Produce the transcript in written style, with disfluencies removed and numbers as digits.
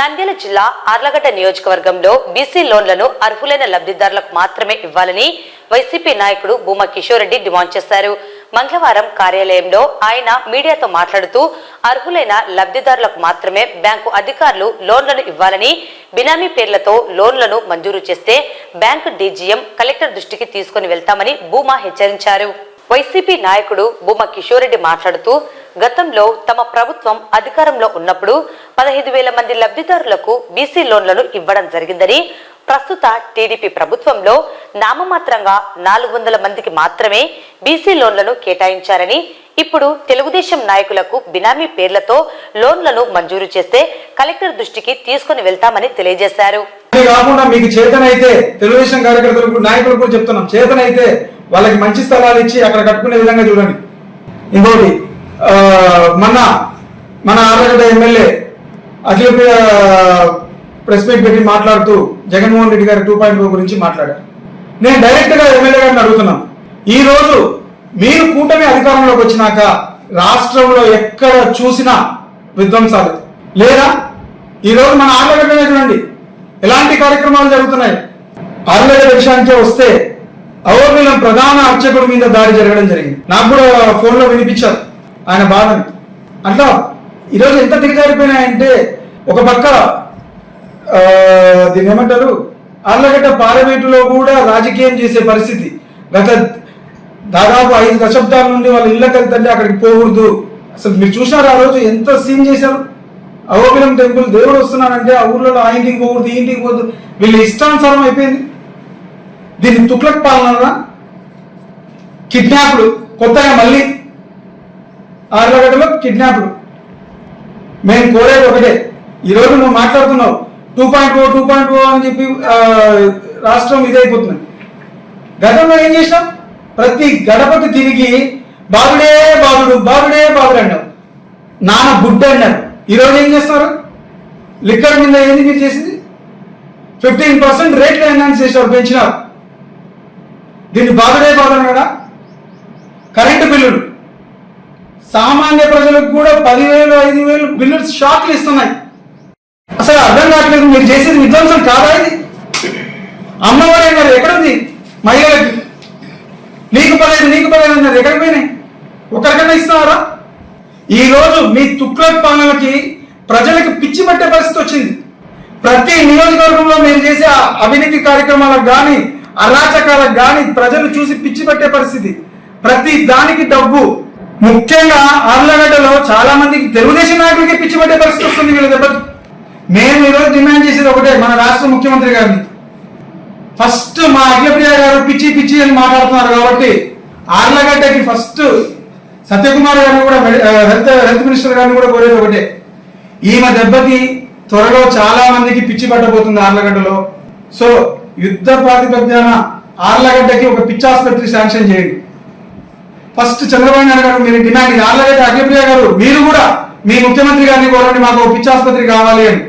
నంద్యాల జిల్లా ఆర్లగడ్డ నియోజకవర్గంలో బీసీ లోన్లను అర్హులైన లబ్ధిదారులకు మాత్రమే ఇవ్వాలని వైసీపీ నాయకుడు భూమా కిషోర్ రెడ్డి డిమాండ్ చేశారు. మంగళవారం కార్యాలయంలో ఆయన మీడియాతో మాట్లాడుతూ అర్హులైన లబ్ధిదారులకు మాత్రమే బ్యాంకు అధికారులు లోన్లను ఇవ్వాలని, బినామీ పేర్లతో లోన్లను మంజూరు చేస్తే బ్యాంకు డీజీఎం కలెక్టర్ దృష్టికి తీసుకుని వెళ్తామని భూమా హెచ్చరించారు. వైసీపీ నాయకుడు భూమా కిషోర్ రెడ్డి మాట్లాడుతూ గతంలో తమ ప్రభుత్వం అధికారంలో ఉన్నప్పుడు 15,000 మంది లబ్ధిదారులకు బీసీ లోన్లను ఇవ్వడం జరిగిందని, ప్రస్తుత టీడీపీ ప్రభుత్వంలో నామమాత్రంగా 400 మందికి మాత్రమే బీసీ లోన్లను కేటాయించారని, ఇప్పుడు తెలుగుదేశం నాయకులకు బినామీ పేర్లతో లోన్లను మంజూరు చేస్తే కలెక్టర్ దృష్టికి తీసుకుని వెళ్తామని తెలియజేశారు. కాకుండా మీకు చేతనైతే తెలుగుదేశం కార్యకర్తలకు నాయకులకు కూడా చెప్తున్నాం, చేతనైతే వాళ్ళకి మంచి స్థలాలు ఇచ్చి అక్కడ కట్టుకునే విధంగా చూడండి. ఇంకోటి మన Allagadda MLA Akhilapriya press meet పెట్టి మాట్లాడుతూ జగన్మోహన్ రెడ్డి గారి 2.0 గురించి మాట్లాడారు. నేను డైరెక్ట్ గా ఎమ్మెల్యే గారిని అడుగుతున్నాను, ఈ రోజు మీరు కూటమి అధికారంలోకి వచ్చినాక రాష్ట్రంలో ఎక్కడ చూసినా విధ్వంసాలు లేదా? ఈ రోజు మన ఆర్లగడ్డనే చూడండి ఎలాంటి కార్యక్రమాలు జరుగుతున్నాయి. ఆర్లగడ్డ విషయానికే వస్తే అహోబిలం ప్రధాన అర్చకుడి మీద దాడి జరగడం జరిగింది. నాకు కూడా ఫోన్లో వినిపించారు ఆయన బాధని. అట్లా ఈరోజు ఎంత దిగజారిపోయినాయంటే, ఒక పక్క దీన్ని ఏమంటారు, ఆర్లగడ్డ పార్లమెంటులో కూడా రాజకీయం చేసే పరిస్థితి. గత దాదాపు 5 దశాబ్దాల నుండి వాళ్ళ ఇళ్ళకి వెళ్తుంటే అక్కడికి పోకూడదు. అసలు మీరు చూసారు ఆ రోజు ఎంత సీన్ చేశారు. అహోబిలం టెంపుల్ దేవుడు వస్తున్నానంటే ఆ ఊర్లో ఆ ఇంటికి పోకూడదు, ఈ ఇంటికి పోకూడదు, వీళ్ళు ఇష్టానుసారం అయిపోయింది. దీన్ని తుక్లక్ పాలన, కిడ్నాప్లు, కొత్తగా మళ్ళీ ఆర్లగడ్డలో కిడ్నాప్లు. మేము కోరేది ఒకటే, ఈరోజు నువ్వు మాట్లాడుతున్నావు 2.0 అని చెప్పి రాష్ట్రం ఇదైపోతుంది. గతంలో ఏం చేసినాం? ప్రతి గడపకి తిరిగి బాబుడే బాబుడు బాబుడే బాబుడు అన్నావు, నాన్న బుడ్డ అన్నారు. ఈరోజు ఏం చేస్తున్నారు? లిక్కర్ మీద ఏంది మీరు చేసింది? 15% రేట్లు ఎన్హాన్స్ చేసారు, పెంచినారు. దీన్ని బాబుడే బాబు అన్నాడా? కరెంటు బిల్లులు సామాన్య ప్రజలకు కూడా 10,000 5,000 బిల్లులు షాక్లు ఇస్తున్నాయి. అసలు అర్థం కావట్లేదు, మీరు చేసేది విధ్వంసం కాదా ఇది? అమ్మఒడి అన్నారు, ఎక్కడుంది? మహిళలకి నీకు 15 అన్నారు, ఎక్కడికి పోయినాయి? ఒకరికన్నా ఇస్తున్నారా? ఈ రోజు మీ తుక్లక్ పాలనకి ప్రజలకు పిచ్చి పట్టే పరిస్థితి వచ్చింది. ప్రతి నియోజకవర్గంలో మీరు చేసే అవినీతి కార్యక్రమాలకు కానీ అరాచకాలకు కానీ ప్రజలు చూసి పిచ్చి పట్టే పరిస్థితి. ప్రతి దానికి డబ్బు. ముఖ్యంగా ఆర్లగడ్డలో చాలా మందికి తెలుగుదేశం నాయకులకి పిచ్చి పట్టే పరిస్థితి వస్తుంది వీళ్ళ దెబ్బకి. మేము ఈరోజు డిమాండ్ చేసేది ఒకటే, మన రాష్ట్ర ముఖ్యమంత్రి గారిని, ఫస్ట్ మా అఖిలప్రియ గారు పిచ్చి పిచ్చి అని మాట్లాడుతున్నారు కాబట్టి ఆర్లగడ్డకి ఫస్ట్ సత్యకుమార్ గారిని కూడా, హెల్త్ మినిస్టర్ గారిని కూడా కోరేది ఒకటే, ఈమె దెబ్బకి త్వరలో చాలా మందికి పిచ్చి పట్టబోతుంది ఆర్లగడ్డలో. సో యుద్ధ ప్రాతిపద్యాన ఆర్లగడ్డకి ఒక పిచ్చి ఆసుపత్రి శాంక్షన్ చేయండి. ఫస్ట్ చంద్రబాబు నాయుడు గారు మీరు డిమాండ్, ఆర్లగడ్డ అఖిలప్రియ గారు మీరు కూడా మీ ముఖ్యమంత్రి గారిని కోరండి, మాకు పిచ్చి ఆసుపత్రి కావాలి అని.